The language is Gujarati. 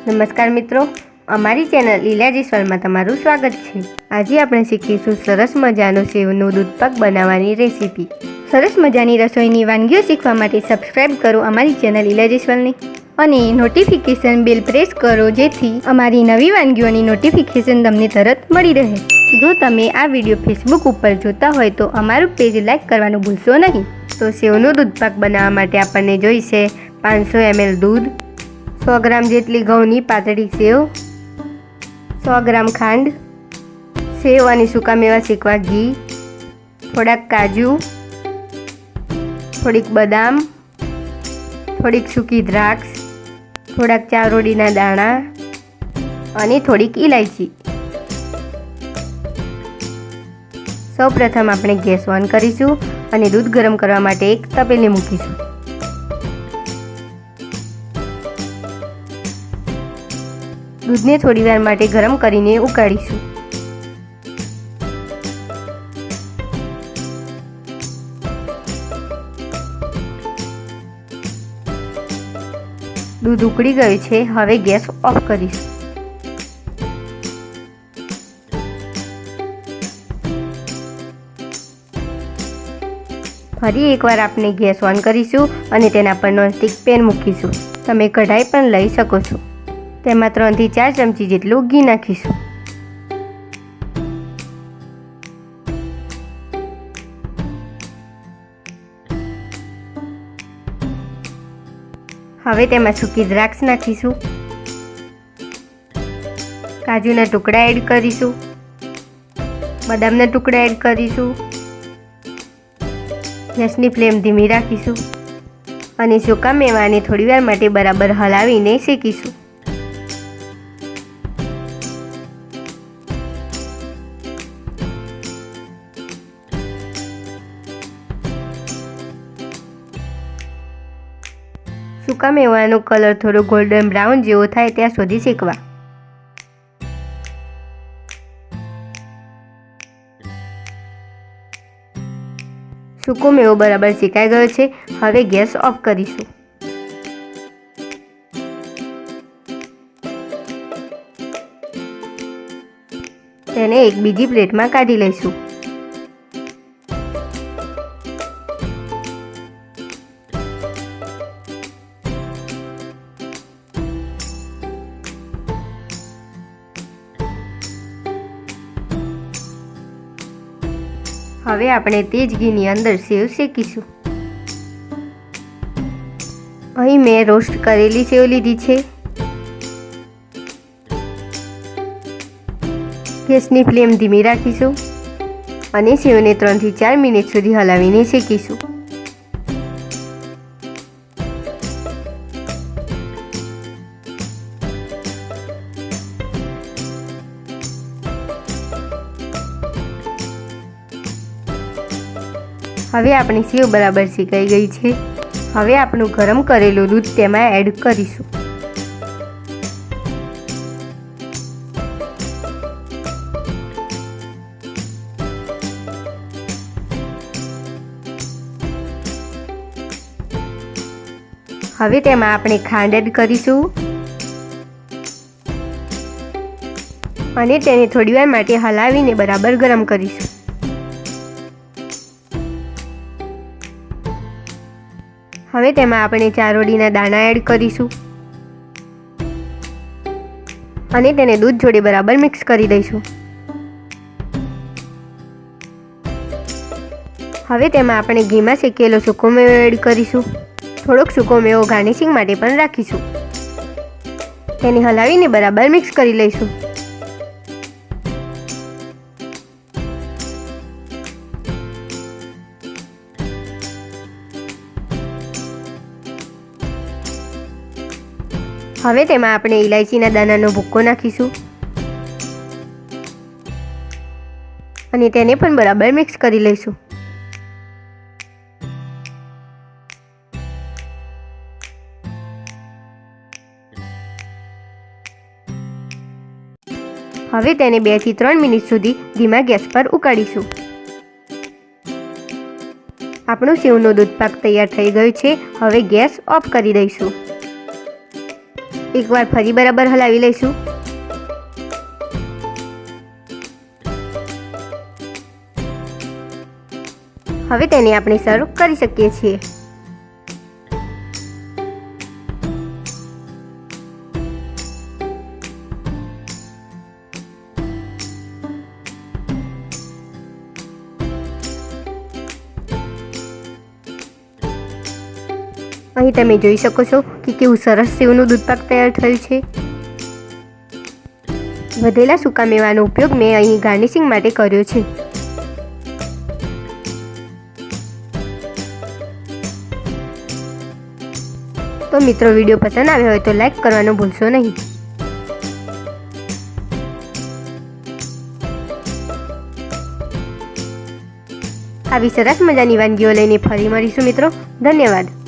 નમસ્કાર મિત્રો, અમારી ચેનલ લીલાજીસ્વરમાં તમારું સ્વાગત છે। આજે આપણે શીખીશું સરસ મજાનો સેવનું દૂધપાક બનાવવાની રેસીપી। સરસ મજાની રસોઈની વાનગીઓ શીખવા માટે સબસ્ક્રાઇબ કરો અમારી ચેનલ લીલાજીસ્વરની અને નોટિફિકેશન બેલ પ્રેસ કરો, જેથી અમારી નવી વાનગીઓની નોટિફિકેશન તમને તરત મળી રહે। જો તમે આ વિડીયો ફેસબુક ઉપર જોતા હોય તો અમારું પેજ લાઈક કરવાનું ભૂલશો નહીં। તો સેવનું દૂધપાક બનાવવા માટે આપણને જોઈશે 500 ml દૂધ, 100 ગ્રામ જેટલી ઘઉંની પાતળી સેવ, 100 ગ્રામ ખાંડ, સેવ અને સૂકા મેવા શેકવા ઘી, થોડાક કાજુ, થોડીક બદામ, થોડીક સૂકી દ્રાક્ષ, થોડાક ચારોડીના દાણા અને થોડીક ઇલાયચી। સૌપ્રથમ આપણે ગેસ ઓન કરીશું અને દૂધ ગરમ કરવા માટે એક તપેલી મૂકીશું। દૂધને થોડીવાર માટે ગરમ કરીને ઉકાળીશું। દૂધ ઉકળી ગયું છે, હવે ગેસ ઓફ કરીશું। ફરી એકવાર આપણે ગેસ ઓન કરીશું અને તેના પર નોનસ્ટિક પેન મૂકીશું। તમે કઢાઈ પણ લઈ શકો છો। તેમાં 3 થી 4 ચમચી જેટલું ઘી નાખીશું। હવે તેમાં સૂકી દ્રાક્ષ નાખીશું, કાજુના ટુકડા એડ કરીશું, બદામના ટુકડા એડ કરીશું। ગેસની ફ્લેમ ધીમી રાખીશું અને સૂકા મેવાને થોડીવાર માટે બરાબર હલાવીને શેકીશું। સૂકા મેવાનો કલર થોડો ગોલ્ડન બ્રાઉન જેવો થાય ત્યાં સુધી શેકવા। સૂકો મેવો બરાબર શેકાઈ ગયો છે, હવે ગેસ ઓફ કરીશું। તેને એક બીજી પ્લેટમાં કાઢી લઈશું। હવે આપણે તે જ ઘીની અંદર સેવ શેકીશું। અહીં મેં રોસ્ટ કરેલી સેવ લીધી છે। ગેસની ફ્લેમ ધીમી રાખીશું અને સેવને 3 થી 4 મિનિટ સુધી હલાવીને શેકીશું। હવે આપણી સેવ બરાબર શેકાઈ ગઈ છે। હવે આપણું ગરમ કરેલું દૂધ તેમાં એડ કરીશું। હવે તેમાં આપણે ખાંડ એડ કરીશું અને તેને થોડીવાર માટે હલાવીને બરાબર ગરમ કરીશું। હવે તેમાં આપણે ચારોડીના દાણા એડ કરીશું અને તેને દૂધ જોડે બરાબર મિક્સ કરી દઈશું। હવે તેમાં આપણે ઘીમાં શેકેલો સૂકો મેવો એડ કરીશું। થોડોક સૂકો મેવો ગાર્નિશિંગ માટે પણ રાખીશું। તેને હલાવીને બરાબર મિક્સ કરી લઈશું। હવે તેમાં આપણે ઇલાયચીના દાણાનો ભૂક્કો નાખીશું અને તેને પણ બરાબર મિક્સ કરી લઈશું। હવે તેને 2 થી 3 મિનિટ સુધી ધીમા ગેસ પર ઉકાળીશું। આપણું સેવનું દૂધપાક તૈયાર થઈ ગયું છે। હવે ગેસ ઓફ કરી દઈશું। એકવાર ફરી બરાબર હલાવી લઈશું. હવે તેને આપણે સર્વ કરી શકીએ છીએ. અહીં તમે જોઈ શકો છો કે કેવું સરસ સેવનું દૂધપાક તૈયાર થયું છે. વધેલા સૂકા મેવાનો ઉપયોગ મેં અહીં ગાર્નિશિંગ માટે કર્યો છે. તો મિત્રો, વિડીયો પસંદ આવ્યો હોય તો લાઈક કરવાનું ભૂલશો નહીં. આવી સરસ મજાની વાનગીઓ લઈને ફરી મળીશું મિત્રો. ધન્યવાદ.